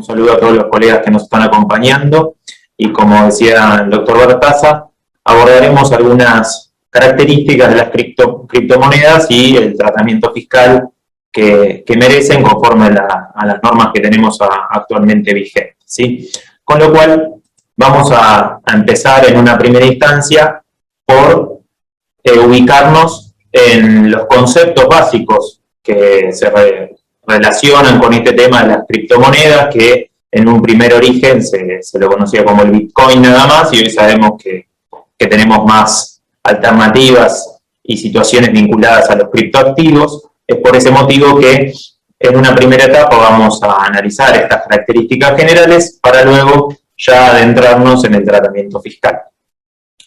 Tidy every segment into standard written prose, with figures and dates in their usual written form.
saludo a todos los colegas que nos están acompañando y, como decía el doctor Bertaza, abordaremos algunas características de las criptomonedas y el tratamiento fiscal que merecen conforme a las normas que tenemos actualmente vigentes, ¿sí? Con lo cual vamos a empezar en una primera instancia por ubicarnos en los conceptos básicos que se relacionan con este tema de las criptomonedas, que en un primer origen se lo conocía como el Bitcoin nada más, y hoy sabemos que tenemos más alternativas y situaciones vinculadas a los criptoactivos. Es por ese motivo que en una primera etapa vamos a analizar estas características generales para luego ya adentrarnos en el tratamiento fiscal.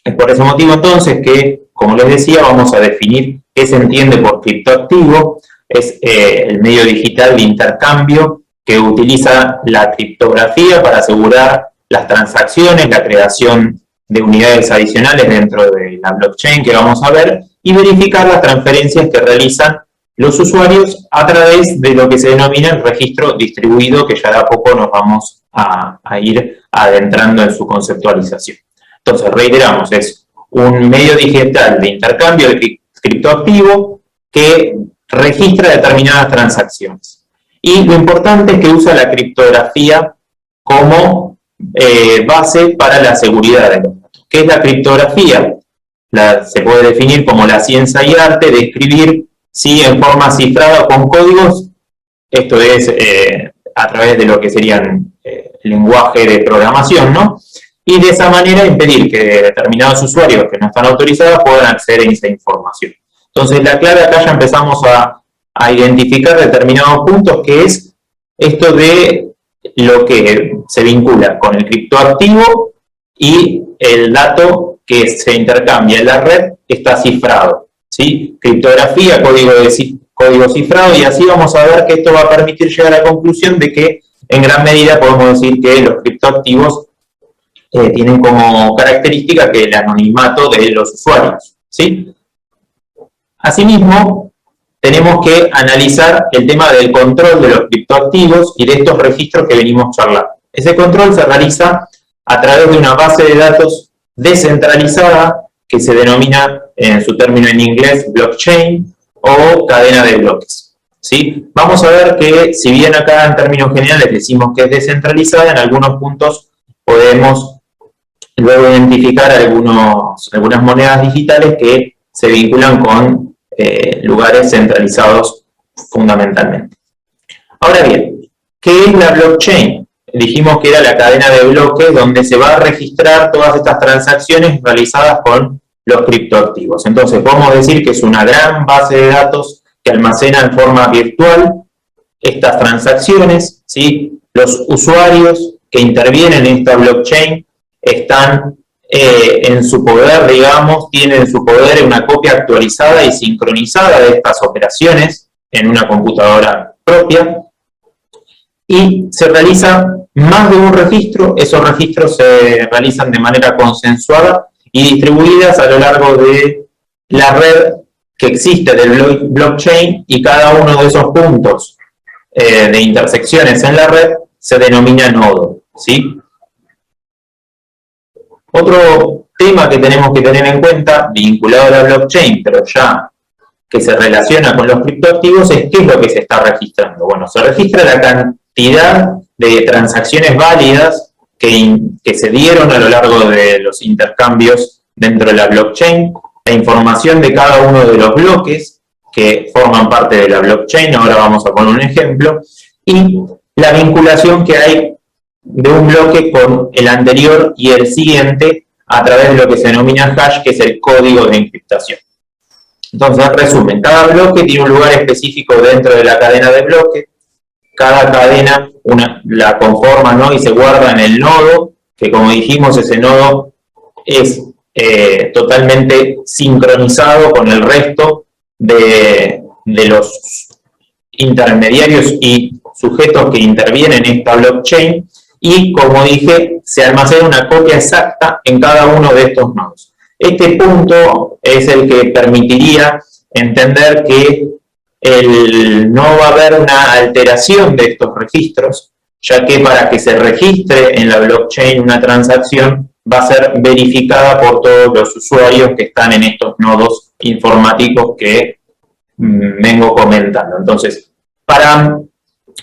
Es por ese motivo entonces que, como les decía, vamos a definir qué se entiende por criptoactivo. Es el medio digital de intercambio que utiliza la criptografía para asegurar las transacciones, la creación de unidades adicionales dentro de la blockchain que vamos a ver, y verificar las transferencias que realizan los usuarios a través de lo que se denomina el registro distribuido, que ya de a poco nos vamos a ir adentrando en su conceptualización. Entonces, reiteramos, es un medio digital de intercambio de criptoactivo que registra determinadas transacciones. Y lo importante es que usa la criptografía como base para la seguridad de los datos. ¿Qué es la criptografía? Se puede definir como la ciencia y arte de escribir, sí, en forma cifrada con códigos, esto es a través de lo que serían lenguaje de programación, ¿no? Y de esa manera impedir que determinados usuarios que no están autorizados puedan acceder a esa información. Entonces, la clave acá ya empezamos a identificar determinados puntos, que es esto de lo que se vincula con el criptoactivo y el dato que se intercambia en la red está cifrado, ¿sí? Criptografía, código cifrado, y así vamos a ver que esto va a permitir llegar a la conclusión de que en gran medida podemos decir que los criptoactivos tienen como característica que el anonimato de los usuarios, ¿sí? Asimismo, tenemos que analizar el tema del control de los criptoactivos y de estos registros que venimos charlando. Ese control se realiza a través de una base de datos descentralizada que se denomina, en su término en inglés, blockchain o cadena de bloques, ¿sí? Vamos a ver que, si bien acá en términos generales decimos que es descentralizada, en algunos puntos podemos luego identificar algunas monedas digitales que se vinculan con lugares centralizados fundamentalmente. Ahora bien, ¿qué es la blockchain? Dijimos que era la cadena de bloques donde se va a registrar todas estas transacciones realizadas con los criptoactivos. Entonces podemos decir que es una gran base de datos que almacena en forma virtual estas transacciones, ¿sí? Los usuarios que intervienen en esta blockchain están en su poder, digamos, tienen en su poder una copia actualizada y sincronizada de estas operaciones en una computadora propia, y se realiza más de un registro. Esos registros se realizan de manera consensuada y distribuidas a lo largo de la red que existe del blockchain, y cada uno de esos puntos de intersecciones en la red se denomina nodo, ¿sí? Otro tema que tenemos que tener en cuenta, vinculado a la blockchain, pero ya que se relaciona con los criptoactivos, es qué es lo que se está registrando. Bueno, se registra la cantidad de transacciones válidas que se dieron a lo largo de los intercambios dentro de la blockchain, la información de cada uno de los bloques que forman parte de la blockchain, ahora vamos a poner un ejemplo, y la vinculación que hay de un bloque con el anterior y el siguiente a través de lo que se denomina hash, que es el código de encriptación. Entonces, en resumen, cada bloque tiene un lugar específico dentro de la cadena de bloques. Cada cadena la conforma, ¿no?, y se guarda en el nodo, que, como dijimos, ese nodo es totalmente sincronizado con el resto de los intermediarios y sujetos que intervienen en esta blockchain, y, como dije, se almacena una copia exacta en cada uno de estos nodos. Este punto es el que permitiría entender que no va a haber una alteración de estos registros, ya que para que se registre en la blockchain una transacción va a ser verificada por todos los usuarios que están en estos nodos informáticos que vengo comentando. Entonces, para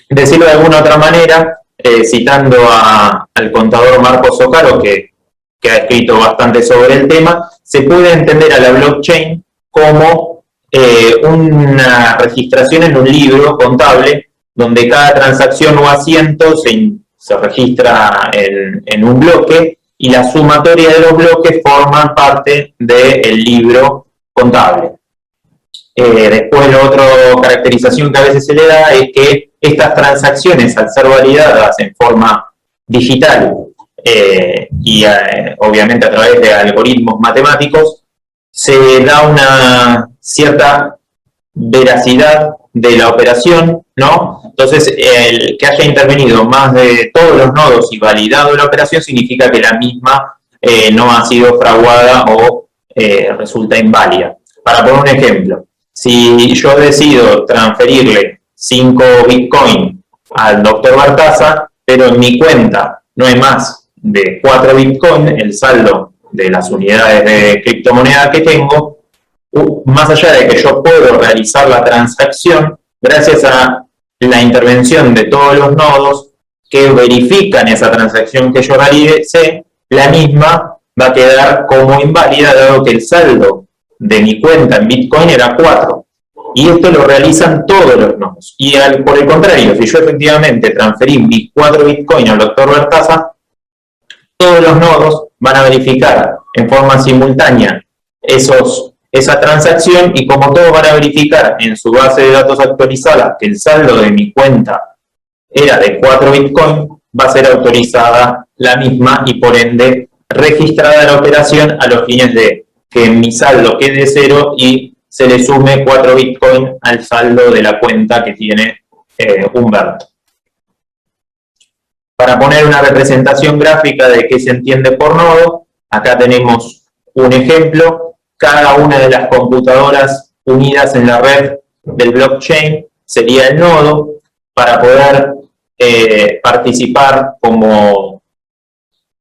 decirlo de alguna otra manera, citando al contador Marcos Ocaro, que ha escrito bastante sobre el tema, se puede entender a la blockchain como una registración en un libro contable donde cada transacción o asiento se registra en un bloque y la sumatoria de los bloques forman parte del libro contable. Después, la otra caracterización que a veces se le da es que estas transacciones, al ser validadas en forma digital y obviamente a través de algoritmos matemáticos, se da una cierta veracidad de la operación, ¿no? Entonces, el que haya intervenido más de todos los nodos y validado la operación significa que la misma no ha sido fraguada o resulta inválida. Para poner un ejemplo, si yo decido transferirle 5 Bitcoin al doctor Bartaza, pero en mi cuenta no hay más de 4 Bitcoin, el saldo de las unidades de criptomoneda que tengo, más allá de que yo puedo realizar la transacción, gracias a la intervención de todos los nodos que verifican esa transacción que yo realicé, la misma va a quedar como inválida, dado que el saldo de mi cuenta en Bitcoin era 4. Y esto lo realizan todos los nodos. Y por el contrario, si yo efectivamente transferí mis 4 Bitcoin al doctor Bartaza, todos los nodos van a verificar en forma simultánea esa transacción, y como todos van a verificar en su base de datos actualizada que el saldo de mi cuenta era de 4 Bitcoin, va a ser autorizada la misma y por ende registrada la operación a los fines de que mi saldo quede 0 y se le sume 4 Bitcoin al saldo de la cuenta que tiene Humberto. Para poner una representación gráfica de qué se entiende por nodo, acá tenemos un ejemplo. Cada una de las computadoras unidas en la red del blockchain sería el nodo. Para poder participar como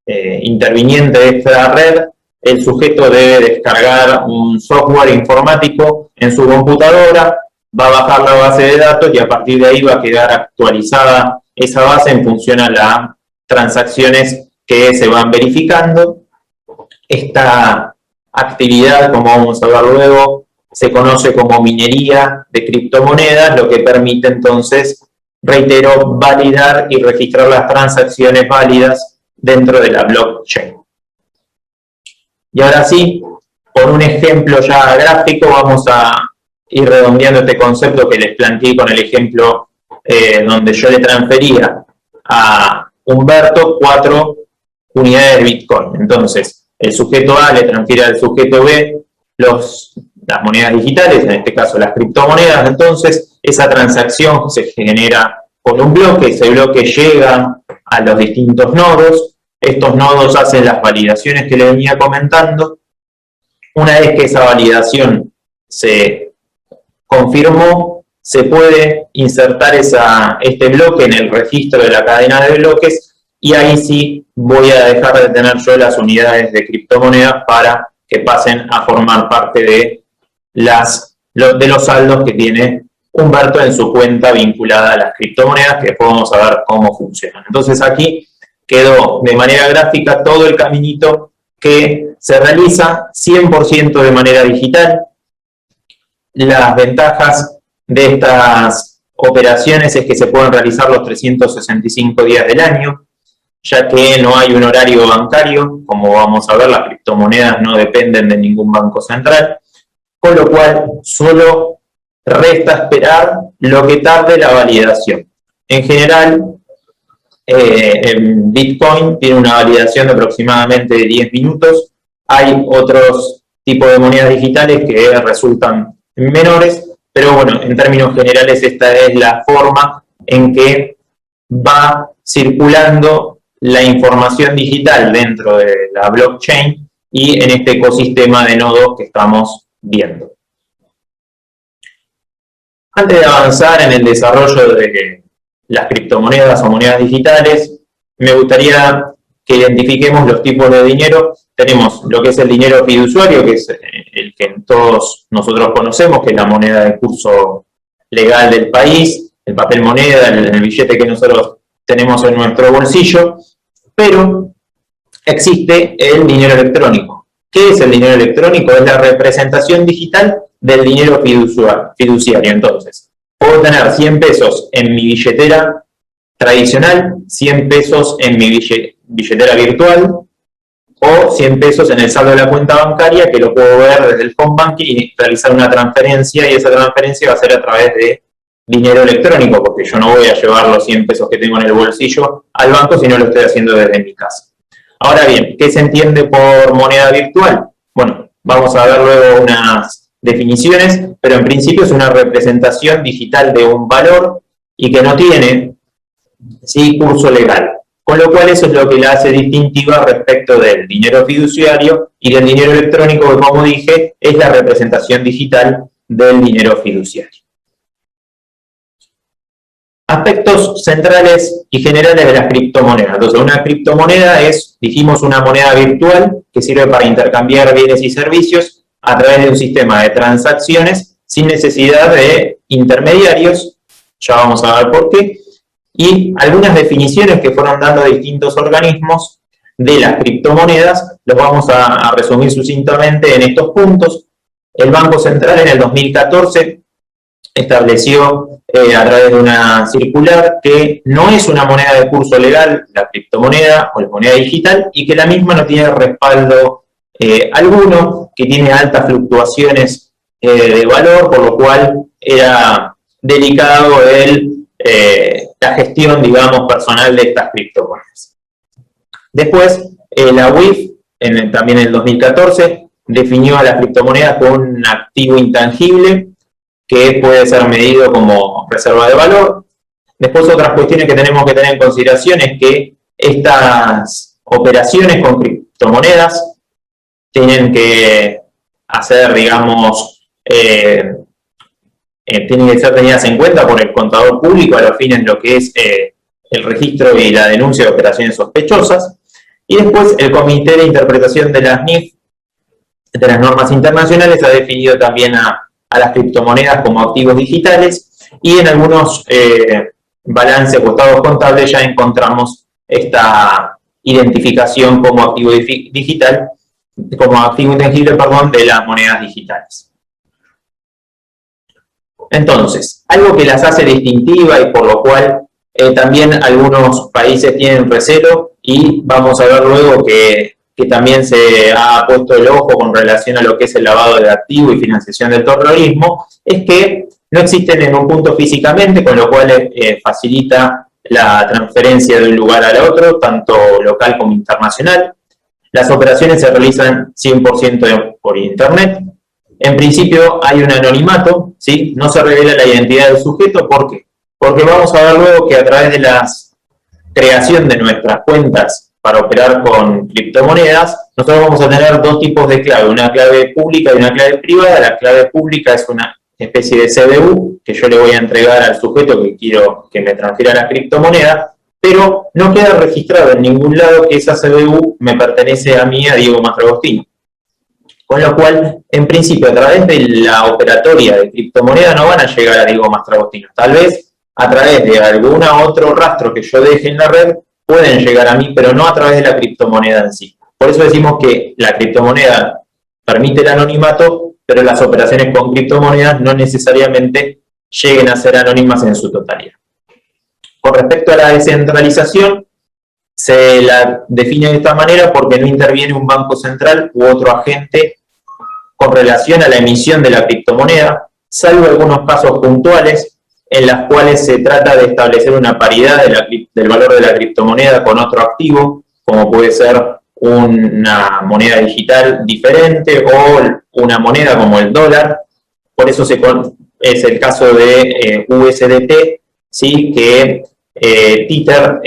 interviniente de esta red, el sujeto debe descargar un software informático en su computadora, va a bajar la base de datos y a partir de ahí va a quedar actualizada esa base en función a las transacciones que se van verificando. Esta actividad, como vamos a ver luego, se conoce como minería de criptomonedas, lo que permite entonces, reitero, validar y registrar las transacciones válidas dentro de la blockchain. Y ahora sí, con un ejemplo ya gráfico, vamos a ir redondeando este concepto que les planteé con el ejemplo donde yo le transfería a Humberto 4 unidades de Bitcoin. Entonces, el sujeto A le transfiere al sujeto B las monedas digitales, en este caso las criptomonedas. Entonces, esa transacción se genera con un bloque, ese bloque llega a los distintos nodos. Estos nodos hacen las validaciones que les venía comentando. Una vez que esa validación se confirmó, se puede insertar este bloque en el registro de la cadena de bloques, y ahí sí voy a dejar de tener yo las unidades de criptomonedas para que pasen a formar parte de los saldos que tiene Humberto en su cuenta vinculada a las criptomonedas, que después vamos a ver cómo funcionan. Entonces aquí quedó de manera gráfica todo el caminito que se realiza 100% de manera digital. Las ventajas de estas operaciones es que se pueden realizar los 365 días del año, ya que no hay un horario bancario. Como vamos a ver, las criptomonedas no dependen de ningún banco central, con lo cual solo resta esperar lo que tarde la validación. En general, Bitcoin tiene una validación de aproximadamente 10 minutos. Hay otros tipos de monedas digitales que resultan menores, pero bueno, en términos generales esta es la forma en que va circulando la información digital dentro de la blockchain y en este ecosistema de nodos que estamos viendo. Antes de avanzar en el desarrollo de las criptomonedas o monedas digitales, me gustaría que identifiquemos los tipos de dinero. Tenemos lo que es el dinero fiduciario, que es el que todos nosotros conocemos, que es la moneda de curso legal del país, el papel moneda, el billete que nosotros tenemos en nuestro bolsillo, pero existe el dinero electrónico. ¿Qué es el dinero electrónico? Es la representación digital del dinero fiduciario. Entonces, puedo tener 100 pesos en mi billetera tradicional, 100 pesos en mi billetera virtual, o 100 pesos en el saldo de la cuenta bancaria, que lo puedo ver desde el home banking y realizar una transferencia, y esa transferencia va a ser a través de dinero electrónico, porque yo no voy a llevar los 100 pesos que tengo en el bolsillo al banco, sino lo estoy haciendo desde mi casa. Ahora bien, ¿qué se entiende por moneda virtual? Bueno, vamos a ver luego unas definiciones, pero en principio es una representación digital de un valor y que no tiene, ¿sí?, curso legal. Con lo cual eso es lo que la hace distintiva respecto del dinero fiduciario y del dinero electrónico, que, como dije, es la representación digital del dinero fiduciario. Aspectos centrales y generales de las criptomonedas. Entonces, una criptomoneda es, dijimos, una moneda virtual que sirve para intercambiar bienes y servicios a través de un sistema de transacciones sin necesidad de intermediarios. Ya vamos a ver por qué. Y algunas definiciones que fueron dando distintos organismos de las criptomonedas, los vamos a resumir sucintamente en estos puntos. El Banco Central en el 2014 estableció a través de una circular que no es una moneda de curso legal, la criptomoneda o la moneda digital, y que la misma no tiene respaldo alguno, que tiene altas fluctuaciones de valor, por lo cual era delicado la gestión, digamos, personal de estas criptomonedas. Después, la UIF, también en el 2014, definió a las criptomonedas como un activo intangible que puede ser medido como reserva de valor. Después, otras cuestiones que tenemos que tener en consideración es que estas operaciones con criptomonedas tienen que hacer, digamos, tienen que ser tenidas en cuenta por el contador público a los fines de lo que es el registro y la denuncia de operaciones sospechosas. Y después el Comité de Interpretación de las NIF, de las normas internacionales, ha definido también a las criptomonedas como activos digitales, y en algunos balances o estados contables ya encontramos esta identificación como activo digital, como activo intangible, perdón, de las monedas digitales. Entonces, algo que las hace distintivas y por lo cual también algunos países tienen recelo, y vamos a ver luego que también se ha puesto el ojo con relación a lo que es el lavado de activos y financiación del terrorismo, es que no existen en un punto físicamente, con lo cual facilita la transferencia de un lugar al otro, tanto local como internacional. Las operaciones se realizan 100% por Internet. En principio hay un anonimato, ¿sí? No se revela la identidad del sujeto. ¿Por qué? Porque vamos a ver luego que a través de la creación de nuestras cuentas para operar con criptomonedas, nosotros vamos a tener dos tipos de clave, una clave pública y una clave privada. La clave pública es una especie de CBU que yo le voy a entregar al sujeto que quiero que me transfiera la criptomoneda, pero no queda registrado en ningún lado que esa CBU me pertenece a mí, a Diego Mastragostino. Con lo cual, en principio, a través de la operatoria de criptomoneda no van a llegar a Diego Mastragostino. Tal vez a través de algún otro rastro que yo deje en la red pueden llegar a mí, pero no a través de la criptomoneda en sí. Por eso decimos que la criptomoneda permite el anonimato, pero las operaciones con criptomonedas no necesariamente lleguen a ser anónimas en su totalidad. Con respecto a la descentralización, se la define de esta manera porque no interviene un banco central u otro agente con relación a la emisión de la criptomoneda, salvo algunos casos puntuales en las cuales se trata de establecer una paridad del valor de la criptomoneda con otro activo, como puede ser una moneda digital diferente o una moneda como el dólar. Por eso es el caso de USDT, ¿sí? Que Tether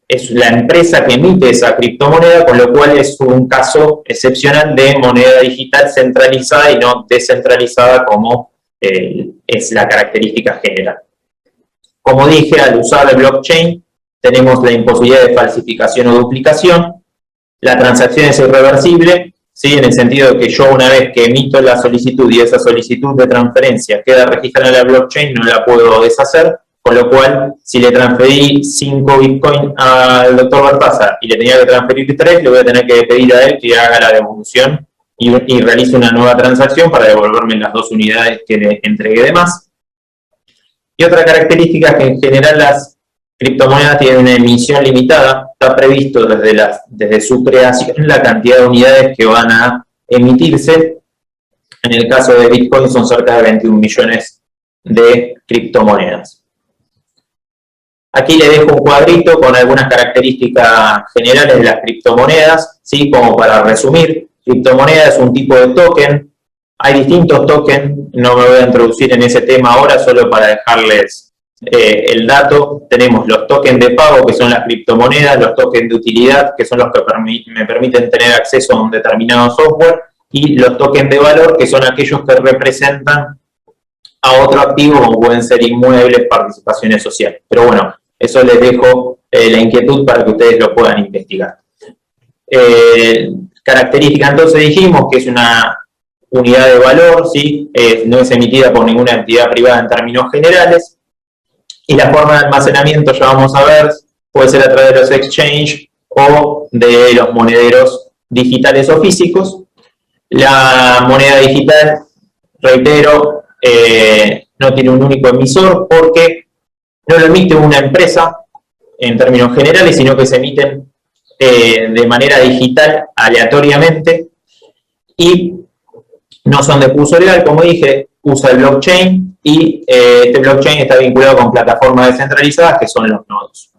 es la empresa que emite esa criptomoneda, con lo cual es un caso excepcional de moneda digital centralizada y no descentralizada como es la característica general. Como dije, al usar el blockchain tenemos la imposibilidad de falsificación o duplicación. La transacción es irreversible, ¿sí? En el sentido de que yo, una vez que emito la solicitud y esa solicitud de transferencia queda registrada en la blockchain, no la puedo deshacer, con lo cual, si le transferí 5 Bitcoin al doctor Bartaza y le tenía que transferir 3, le voy a tener que pedir a él que haga la devolución y realice una nueva transacción para devolverme las 2 unidades que le entregué de más. Y otra característica es que en general las criptomonedas tienen una emisión limitada. Está previsto desde su creación la cantidad de unidades que van a emitirse. En el caso de Bitcoin son cerca de 21 millones de criptomonedas. Aquí le dejo un cuadrito con algunas características generales de las criptomonedas, ¿sí? Como para resumir, criptomoneda es un tipo de token. Hay distintos tokens, no me voy a introducir en ese tema ahora, solo para dejarles el dato. Tenemos los tokens de pago, que son las criptomonedas, los tokens de utilidad, que son los que me permiten tener acceso a un determinado software, y los tokens de valor, que son aquellos que representan a otro activo, como pueden ser inmuebles, participaciones sociales. Pero bueno, eso les dejo la inquietud para que ustedes lo puedan investigar. Característica, entonces dijimos que es una unidad de valor, ¿sí? No es emitida por ninguna entidad privada en términos generales. Y la forma de almacenamiento, ya vamos a ver, puede ser a través de los exchange o de los monederos digitales o físicos. La moneda digital, reitero, no tiene un único emisor porque no lo emite una empresa en términos generales, sino que se emiten de manera digital aleatoriamente y no son de curso legal, como dije, usa el blockchain y este blockchain está vinculado con plataformas descentralizadas que son los nodos.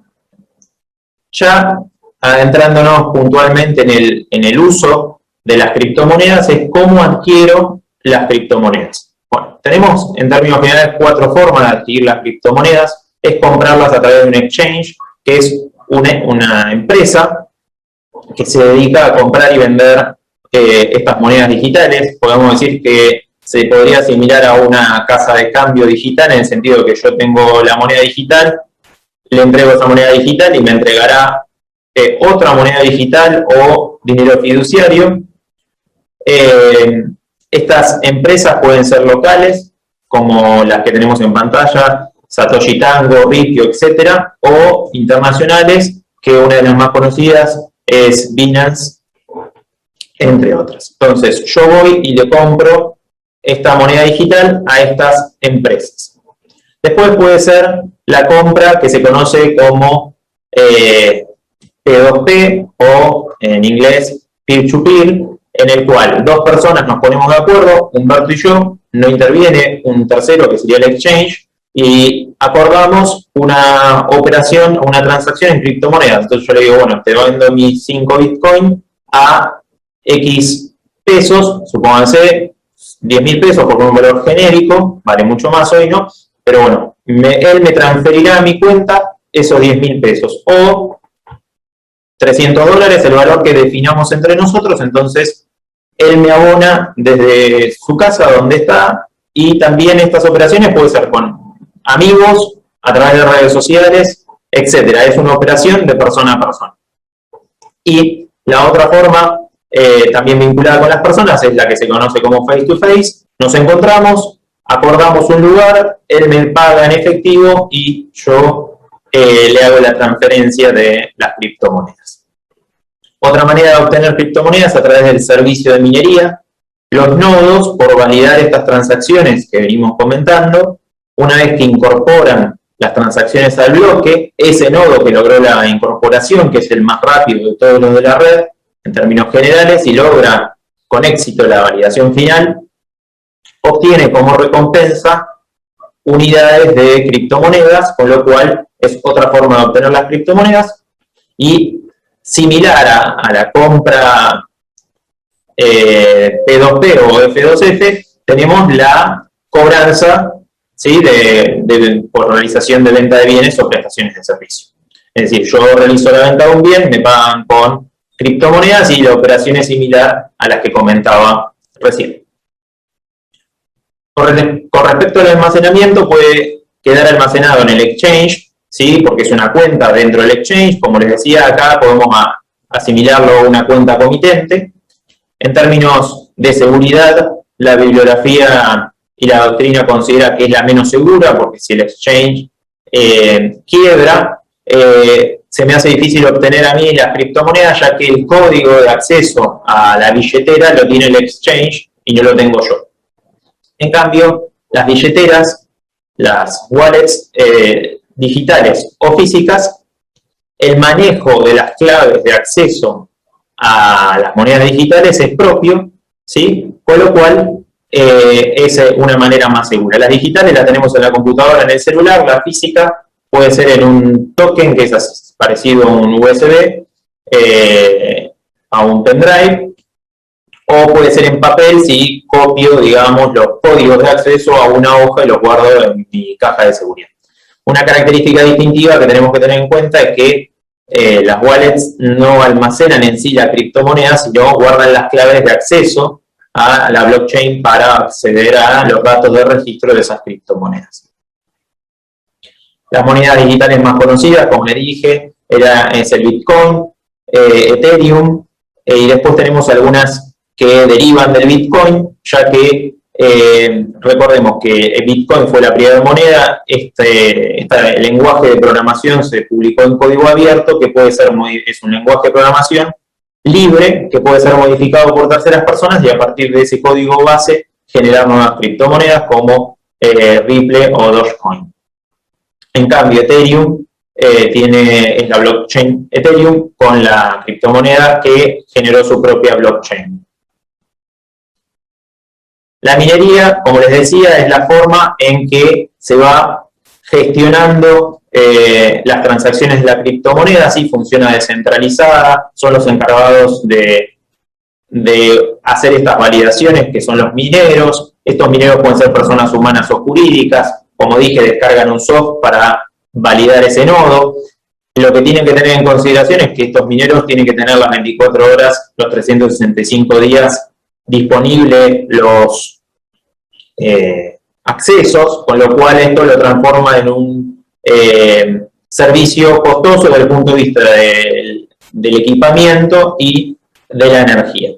Ya adentrándonos puntualmente en el uso de las criptomonedas, es cómo adquiero las criptomonedas. Bueno, tenemos en términos generales 4 formas de adquirir las criptomonedas. Es comprarlas a través de un exchange, que es una empresa que se dedica a comprar y vender estas monedas digitales. Podemos decir que se podría asimilar a una casa de cambio digital, en el sentido de que yo tengo la moneda digital, le entrego esa moneda digital y me entregará otra moneda digital o dinero fiduciario. Estas empresas pueden ser locales, como las que tenemos en pantalla, Satoshi Tango, Ripio, etcétera, o internacionales, que una de las más conocidas es Binance, entre otras. Entonces, yo voy y le compro esta moneda digital a estas empresas. Después puede ser la compra que se conoce como P2P o en inglés peer-to-peer, en el cual 2 personas nos ponemos de acuerdo, Humberto y yo, no interviene un tercero que sería el exchange, y acordamos una operación, una transacción en criptomonedas. Entonces yo le digo, bueno, te vendo mis 5 Bitcoin a X pesos, supónganse 10.000 pesos porque es un valor genérico, vale mucho más hoy, ¿no? Pero bueno, él me transferirá a mi cuenta esos 10.000 pesos o $300, el valor que definamos entre nosotros. Entonces él me abona desde su casa donde está, y también estas operaciones pueden ser con amigos, a través de redes sociales, etcétera. Es una operación de persona a persona. Y la otra forma, también vinculada con las personas, es la que se conoce como face to face. Nos encontramos, acordamos un lugar, él me paga en efectivo y yo le hago la transferencia de las criptomonedas. Otra manera de obtener criptomonedas es a través del servicio de minería. Los nodos, por validar estas transacciones que venimos comentando, una vez que incorporan las transacciones al bloque, ese nodo que logró la incorporación, que es el más rápido de todos los de la red, en términos generales, y logra con éxito la validación final, obtiene como recompensa unidades de criptomonedas, con lo cual es otra forma de obtener las criptomonedas, y similar a la compra P2P o F2F, tenemos la cobranza, ¿sí? por realización de venta de bienes o prestaciones de servicio. Es decir, yo realizo la venta de un bien, me pagan con criptomonedas y la operación es similar a las que comentaba recién. Con respecto al almacenamiento, puede quedar almacenado en el exchange, ¿sí? Porque es una cuenta dentro del exchange. Como les decía, acá podemos asimilarlo a una cuenta comitente. En términos de seguridad, la bibliografía y la doctrina considera que es la menos segura, porque si el exchange quiebra, se me hace difícil obtener a mí las criptomonedas, ya que el código de acceso a la billetera lo tiene el exchange y no lo tengo yo. En cambio, las billeteras, las wallets digitales o físicas, el manejo de las claves de acceso a las monedas digitales es propio, ¿sí? Con lo cual es una manera más segura. Las digitales las tenemos en la computadora, en el celular. La física puede ser en un token, que es parecido a un USB, a un pendrive, o puede ser en papel si copio, digamos, los códigos de acceso a una hoja y los guardo en mi caja de seguridad. Una característica distintiva que tenemos que tener en cuenta es que las wallets no almacenan en sí la criptomoneda, sino guardan las claves de acceso a la blockchain para acceder a los datos de registro de esas criptomonedas. Las monedas digitales más conocidas, como les dije, es el Bitcoin, Ethereum, y después tenemos algunas que derivan del Bitcoin, ya que recordemos que el Bitcoin fue la primera moneda. El lenguaje de programación se publicó en código abierto, que es un lenguaje de programación libre, que puede ser modificado por terceras personas y a partir de ese código base generar nuevas criptomonedas como Ripple o Dogecoin. En cambio, Ethereum es la blockchain Ethereum con la criptomoneda que generó su propia blockchain. La minería, como les decía, es la forma en que se va gestionando las transacciones de la criptomoneda. Así funciona descentralizada, son los encargados de hacer estas validaciones, que son los mineros. Estos mineros pueden ser personas humanas o jurídicas. Como dije, descargan un software para validar ese nodo. Lo que tienen que tener en consideración es que estos mineros tienen que tener las 24 horas, los 365 días disponibles los accesos, con lo cual esto lo transforma en un servicio costoso desde el punto de vista del equipamiento y de la energía.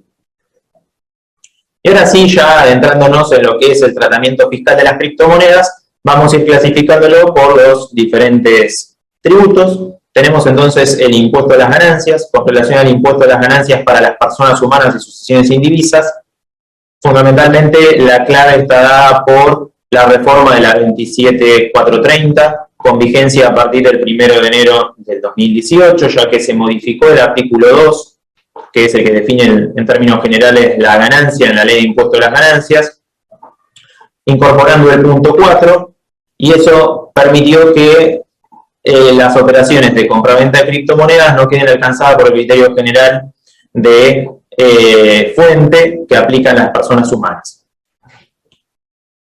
Y ahora sí, ya adentrándonos en lo que es el tratamiento fiscal de las criptomonedas, vamos a ir clasificándolo por los diferentes tributos. Tenemos entonces el impuesto a las ganancias. Con relación al impuesto a las ganancias para las personas humanas y sucesiones indivisas, fundamentalmente la clave está dada por la reforma de la 27430, con vigencia a partir del 1 de enero del 2018, ya que se modificó el artículo 2, que es el que define en términos generales la ganancia en la ley de impuesto a las ganancias, incorporando el punto 4, y eso permitió que las operaciones de compraventa de criptomonedas no queden alcanzadas por el criterio general de fuente que aplican las personas humanas.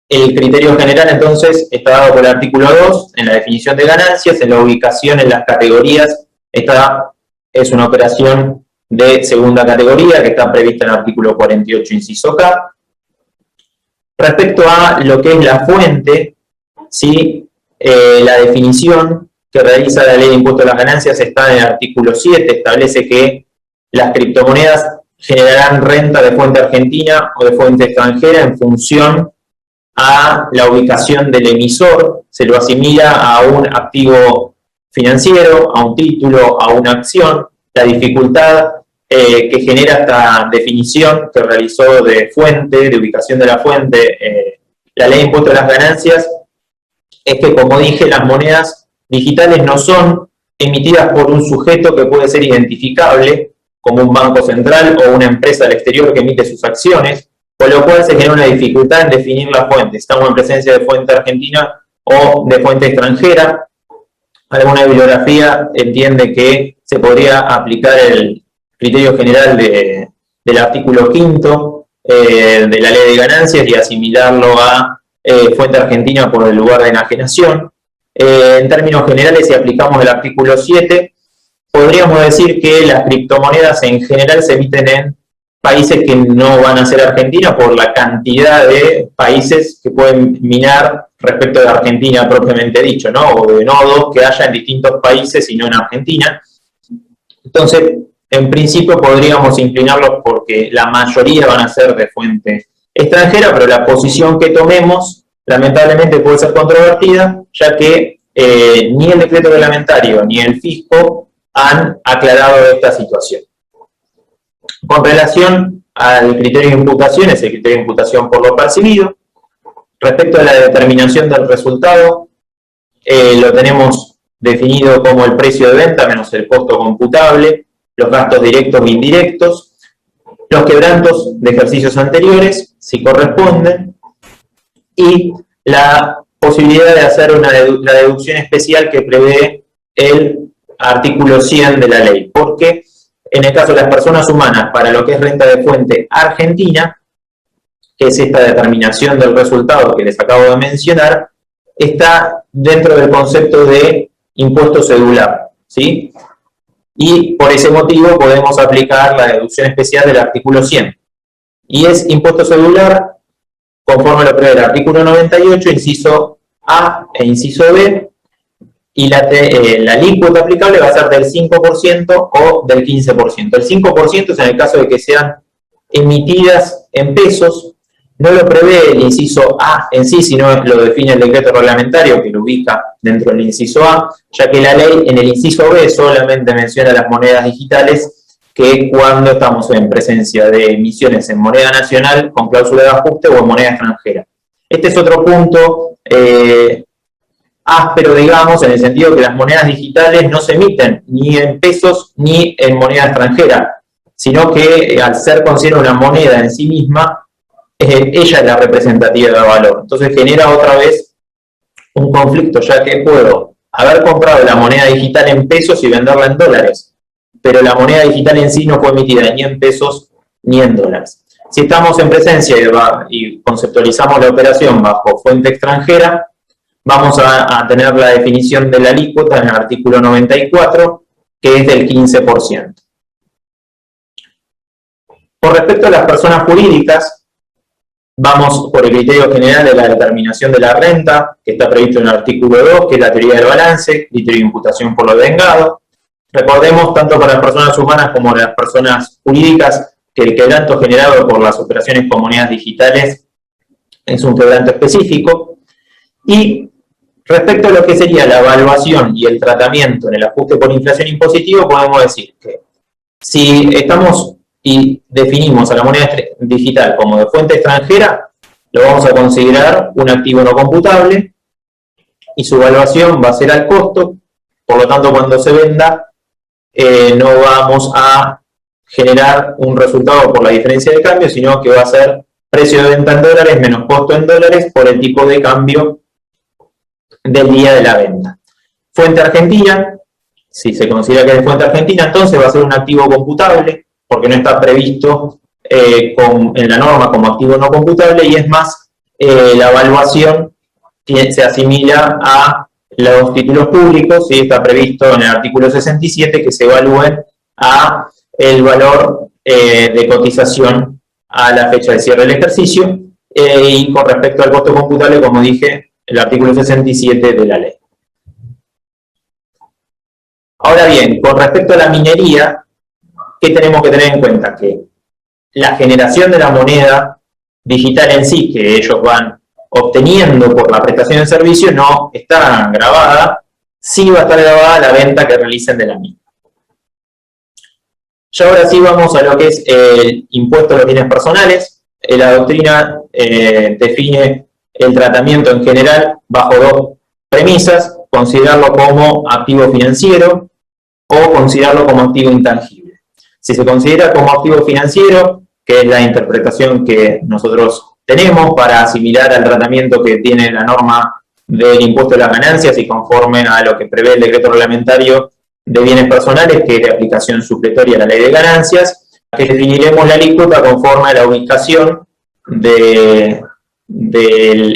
El criterio general, entonces, está dado por el artículo 2, en la definición de ganancias, en la ubicación en las categorías. Esta es una operación de segunda categoría que está prevista en el artículo 48, inciso K. Respecto a lo que es la fuente, ¿sí? La definición que realiza la ley de impuesto a las ganancias está en el artículo 7, establece que las criptomonedas generarán renta de fuente argentina o de fuente extranjera en función a la ubicación del emisor. Se lo asimila a un activo financiero, a un título, a una acción. La dificultad que genera esta definición que realizó de fuente, de ubicación de la fuente, la ley de impuesto a las ganancias, es que, como dije, las monedas digitales no son emitidas por un sujeto que puede ser identificable, como un banco central o una empresa del exterior que emite sus acciones, con lo cual se genera una dificultad en definir la fuente. Estamos en presencia de fuente argentina o de fuente extranjera. Alguna bibliografía entiende que se podría aplicar el criterio general del artículo 5 de la ley de ganancias y asimilarlo a fuente argentina por el lugar de enajenación. En términos generales, si aplicamos el artículo 7, podríamos decir que las criptomonedas en general se emiten en países que no van a ser Argentina por la cantidad de países que pueden minar respecto de Argentina propiamente dicho, ¿no? O de nodos que haya en distintos países y no en Argentina. Entonces, en principio podríamos inclinarlos porque la mayoría van a ser de fuente extranjera, pero la posición que tomemos lamentablemente puede ser controvertida, ya que ni el decreto reglamentario ni el fisco han aclarado esta situación. Con relación al criterio de imputación, es el criterio de imputación por lo percibido. Respecto a la determinación del resultado, lo tenemos definido como el precio de venta menos el costo computable, los gastos directos e indirectos, los quebrantos de ejercicios anteriores, si corresponden, y la posibilidad de hacer la deducción especial que prevé el artículo 100 de la ley, porque en el caso de las personas humanas, para lo que es renta de fuente argentina, que es esta determinación del resultado que les acabo de mencionar, está dentro del concepto de impuesto cedular, ¿sí? Y por ese motivo podemos aplicar la deducción especial del artículo 100. Y es impuesto cedular conforme lo prevé el artículo 98, inciso A e inciso B, y la alícuota aplicable va a ser del 5% o del 15%. El 5% es en el caso de que sean emitidas en pesos. No lo prevé el inciso A en sí, sino lo define el decreto reglamentario que lo ubica dentro del inciso A, ya que la ley en el inciso B solamente menciona las monedas digitales, que cuando estamos en presencia de emisiones en moneda nacional con cláusula de ajuste o en moneda extranjera. Este es otro punto áspero, digamos, en el sentido que las monedas digitales no se emiten ni en pesos ni en moneda extranjera, sino que al ser considerada una moneda en sí misma, ella es la representativa de valor. Entonces genera otra vez un conflicto, ya que puedo haber comprado la moneda digital en pesos y venderla en dólares, pero la moneda digital en sí no fue emitida ni en pesos ni en dólares. Si estamos en presencia y conceptualizamos la operación bajo fuente extranjera, vamos a tener la definición de la alícuota en el artículo 94, que es del 15%. Con respecto a las personas jurídicas, vamos por el criterio general de la determinación de la renta, que está previsto en el artículo 2, que es la teoría del balance, criterio de imputación por lo devengado. Recordemos, tanto para las personas humanas como las personas jurídicas, que el quebranto generado por las operaciones con monedas digitales es un quebranto específico. Y respecto a lo que sería la evaluación y el tratamiento en el ajuste por inflación impositivo, podemos decir que si estamos y definimos a la moneda digital como de fuente extranjera, lo vamos a considerar un activo no computable y su evaluación va a ser al costo. Por lo tanto, cuando se venda, no vamos a generar un resultado por la diferencia de cambio, sino que va a ser precio de venta en dólares menos costo en dólares por el tipo de cambio del día de la venta. Fuente argentina, si se considera que es fuente argentina, entonces va a ser un activo computable, porque no está previsto en la norma como activo no computable, y es más, la evaluación se asimila a los títulos públicos, y está previsto en el artículo 67 que se evalúen a el valor de cotización a la fecha de cierre del ejercicio, y con respecto al costo computable, como dije, el artículo 67 de la ley. Ahora bien, con respecto a la minería, ¿qué tenemos que tener en cuenta? Que la generación de la moneda digital en sí, que ellos van obteniendo por la prestación de servicio, no está grabada, sí va a estar grabada la venta que realicen de la misma. Ya ahora sí vamos a lo que es el impuesto a los bienes personales. La doctrina define el tratamiento en general bajo dos premisas: considerarlo como activo financiero o considerarlo como activo intangible. Si se considera como activo financiero, que es la interpretación que nosotros tenemos para asimilar al tratamiento que tiene la norma del impuesto de las ganancias y conforme a lo que prevé el decreto reglamentario de bienes personales, que es de aplicación supletoria a la ley de ganancias, que definiremos la alícuota conforme a la ubicación del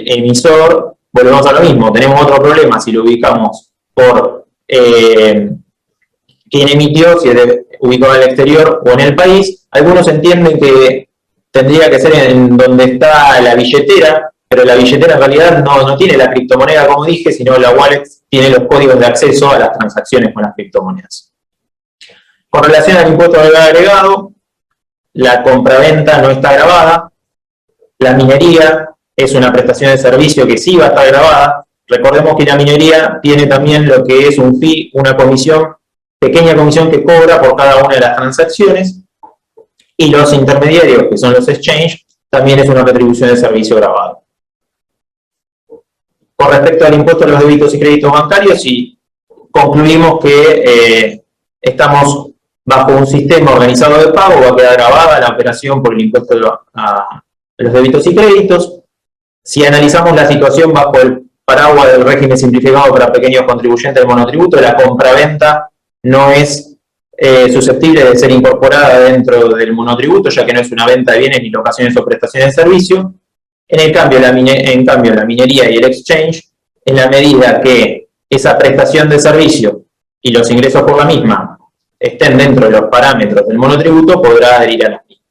emisor. Volvemos a lo mismo, tenemos otro problema si lo ubicamos por que quién emitió, si es ubicado en el exterior o en el país. Algunos entienden que tendría que ser en donde está la billetera, pero la billetera en realidad no tiene la criptomoneda, como dije, sino la wallet tiene los códigos de acceso a las transacciones con las criptomonedas. Con relación al impuesto de valor agregado, la compraventa no está grabada, la minería es una prestación de servicio que sí va a estar grabada. Recordemos que la minería tiene también lo que es un fee, una comisión, pequeña comisión que cobra por cada una de las transacciones, y los intermediarios, que son los exchange, también es una retribución de servicio grabado. Con respecto al impuesto a los débitos y créditos bancarios, sí, concluimos que estamos bajo un sistema organizado de pago, va a quedar grabada la operación por el impuesto a los débitos y créditos. Si analizamos la situación bajo el paraguas del régimen simplificado para pequeños contribuyentes del monotributo, la compraventa no es susceptible de ser incorporada dentro del monotributo, ya que no es una venta de bienes ni locaciones o prestaciones de servicio. En cambio, la minería y el exchange, en la medida que esa prestación de servicio y los ingresos por la misma estén dentro de los parámetros del monotributo, podrá adherir a la misma.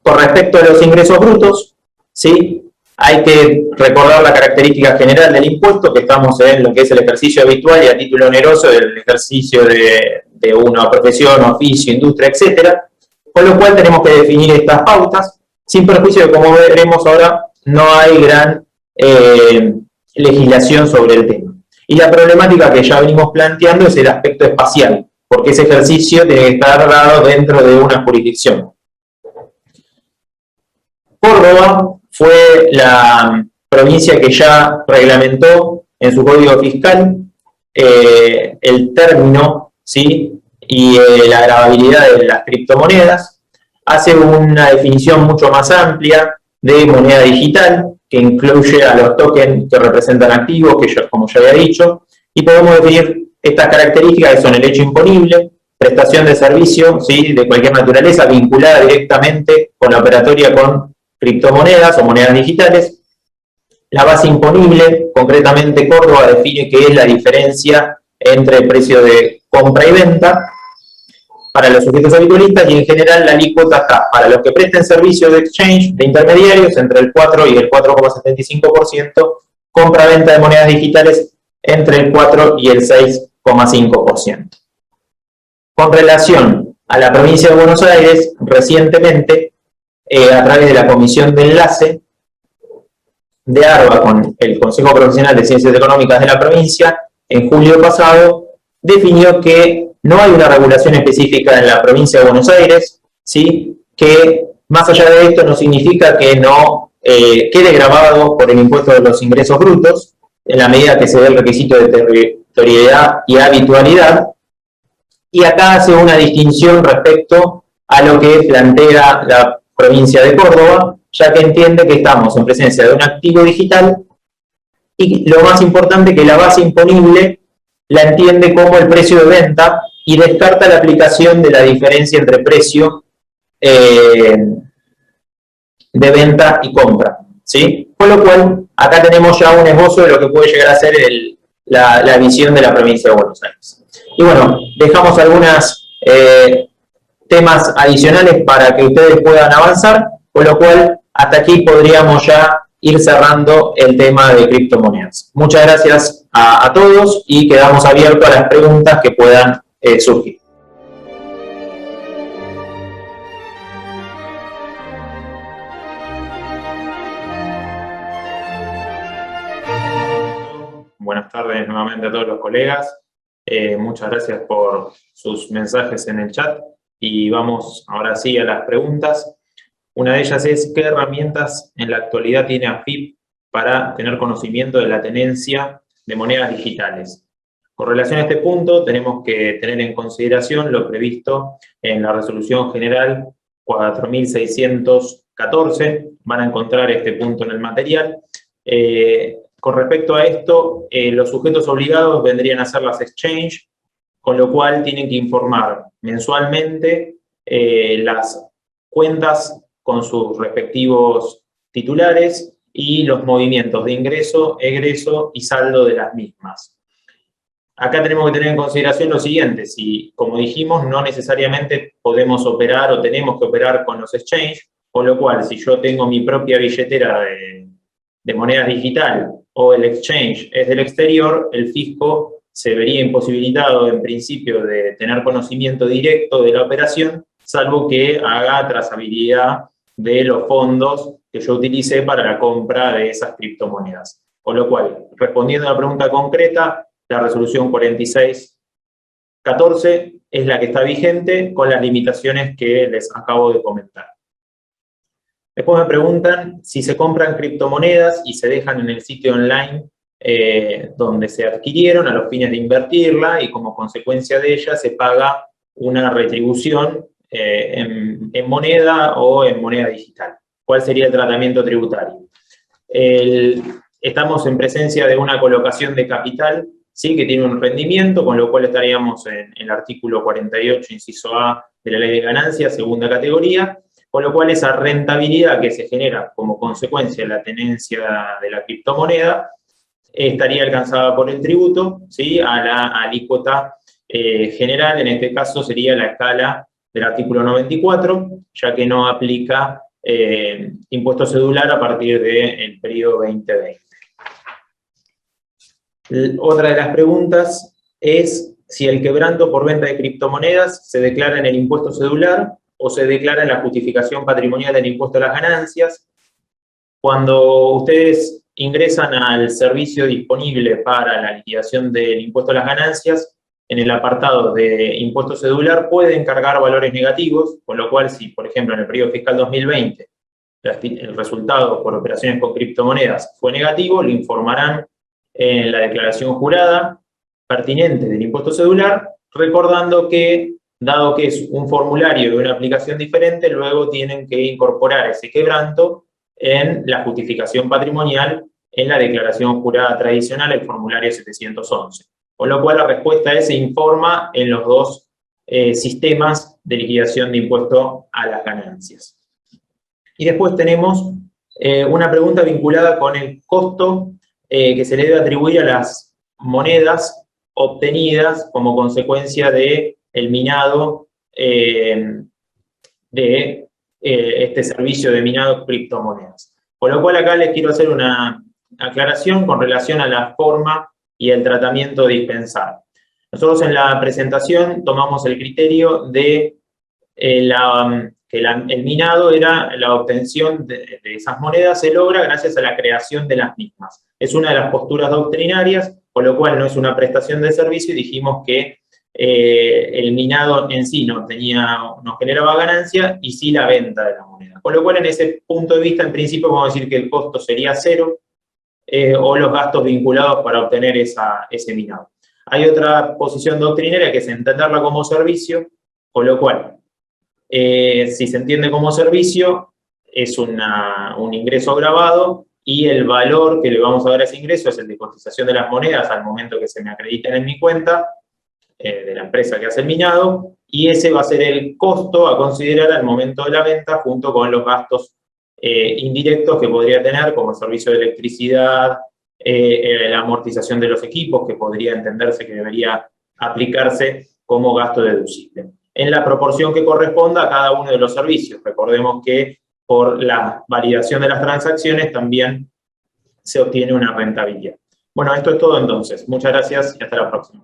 Con respecto a los ingresos brutos, ¿sí? Hay que recordar la característica general del impuesto, que estamos en lo que es el ejercicio habitual y a título oneroso del ejercicio de una profesión, oficio, industria, etc. Con lo cual tenemos que definir estas pautas, sin perjuicio de, como veremos ahora, no hay gran legislación sobre el tema. Y la problemática que ya venimos planteando es el aspecto espacial, porque ese ejercicio tiene que estar dado dentro de una jurisdicción. Córdoba fue la provincia que ya reglamentó en su código fiscal el término, ¿sí? Y la gravabilidad de las criptomonedas. Hace una definición mucho más amplia de moneda digital, que incluye a los tokens que representan activos, que yo, como ya había dicho, y podemos definir estas características que son el hecho imponible, prestación de servicio, ¿sí? De cualquier naturaleza, vinculada directamente con la operatoria con criptomonedas o monedas digitales. La base imponible, concretamente Córdoba define qué es la diferencia entre el precio de compra y venta para los sujetos habitualistas, y en general la alícuota está para los que presten servicios de exchange de intermediarios entre el 4 y el 4,75%, compra-venta de monedas digitales entre el 4 y el 6,5%. Con relación a la provincia de Buenos Aires, recientemente, a través de la Comisión de Enlace de ARBA con el Consejo Profesional de Ciencias Económicas de la provincia, en julio pasado, definió que no hay una regulación específica en la provincia de Buenos Aires, ¿sí? Que más allá de esto no significa que no quede grabado por el impuesto de los ingresos brutos, en la medida que se dé el requisito de territorialidad y habitualidad. Y acá hace una distinción respecto a lo que plantea la provincia de Córdoba, ya que entiende que estamos en presencia de un activo digital y lo más importante, que la base imponible la entiende como el precio de venta y descarta la aplicación de la diferencia entre precio de venta y compra, ¿sí? Con lo cual, acá tenemos ya un esbozo de lo que puede llegar a ser la visión de la provincia de Buenos Aires. Y bueno, dejamos algunos temas adicionales para que ustedes puedan avanzar, con lo cual hasta aquí podríamos ya ir cerrando el tema de criptomonedas. Muchas gracias a todos y quedamos abiertos a las preguntas que puedan surgir. Buenas tardes nuevamente a todos los colegas. Muchas gracias por sus mensajes en el chat y vamos ahora sí a las preguntas. Una de ellas es: ¿qué herramientas en la actualidad tiene AFIP para tener conocimiento de la tenencia de monedas digitales? Con relación a este punto, tenemos que tener en consideración lo previsto en la Resolución General 4614. Van a encontrar este punto en el material. Con respecto a esto, los sujetos obligados vendrían a ser las exchange, con lo cual tienen que informar mensualmente las cuentas con sus respectivos titulares y los movimientos de ingreso, egreso y saldo de las mismas. acá tenemos que tener en consideración lo siguiente: si, como dijimos, no necesariamente podemos operar o tenemos que operar con los exchanges, con lo cual, si yo tengo mi propia billetera de monedas digital o el exchange es del exterior, el fisco se vería imposibilitado en principio de tener conocimiento directo de la operación, salvo que haga trazabilidad de los fondos que yo utilicé para la compra de esas criptomonedas. Con lo cual, respondiendo a la pregunta concreta, la resolución 4614 es la que está vigente con las limitaciones que les acabo de comentar. Después me preguntan si se compran criptomonedas y se dejan en el sitio online donde se adquirieron a los fines de invertirla, y como consecuencia de ella se paga una retribución en moneda o en moneda digital. ¿Cuál sería el tratamiento tributario? Estamos en presencia de una colocación de capital, ¿sí?, que tiene un rendimiento, con lo cual estaríamos en el artículo 48, inciso A de la Ley de Ganancias, segunda categoría, con lo cual esa rentabilidad que se genera como consecuencia de la tenencia de la criptomoneda estaría alcanzada por el tributo, ¿sí?, a la alícuota general. En este caso sería la escala del artículo 94, ya que no aplica impuesto cedular a partir del periodo 2020. Otra de las preguntas es si el quebranto por venta de criptomonedas se declara en el impuesto cedular o se declara en la justificación patrimonial del impuesto a las ganancias. Cuando ustedes ingresan al servicio disponible para la liquidación del impuesto a las ganancias, en el apartado de impuesto cedular pueden cargar valores negativos, con lo cual, si por ejemplo en el periodo fiscal 2020 el resultado por operaciones con criptomonedas fue negativo, lo informarán en la declaración jurada pertinente del impuesto cedular, recordando que, dado que es un formulario de una aplicación diferente, luego tienen que incorporar ese quebranto en la justificación patrimonial en la declaración jurada tradicional, el formulario 711. Con lo cual la respuesta es: se informa en los dos sistemas de liquidación de impuesto a las ganancias. Y después tenemos una pregunta vinculada con el costo que se le debe atribuir a las monedas obtenidas como consecuencia del minado de este servicio de minado criptomonedas. Con lo cual acá les quiero hacer una aclaración con relación a la forma y el tratamiento dispensado. Nosotros en la presentación tomamos el criterio de que el minado era la obtención de esas monedas, se logra gracias a la creación de las mismas. Es una de las posturas doctrinarias, con lo cual no es una prestación de servicio, y dijimos que el minado en sí no generaba ganancia, y sí la venta de la moneda. Con lo cual, en ese punto de vista, en principio podemos decir que el costo sería cero, o los gastos vinculados para obtener ese minado. Hay otra posición doctrinaria que es entenderla como servicio, con lo cual, si se entiende como servicio, es un ingreso grabado, y el valor que le vamos a dar a ese ingreso es el de cotización de las monedas al momento que se me acrediten en mi cuenta de la empresa que hace el minado, y ese va a ser el costo a considerar al momento de la venta, junto con los gastos indirectos que podría tener, como el servicio de electricidad, la amortización de los equipos, que podría entenderse que debería aplicarse como gasto deducible, en la proporción que corresponda a cada uno de los servicios. Recordemos que por la validación de las transacciones también se obtiene una rentabilidad. Bueno, esto es todo entonces. Muchas gracias y hasta la próxima.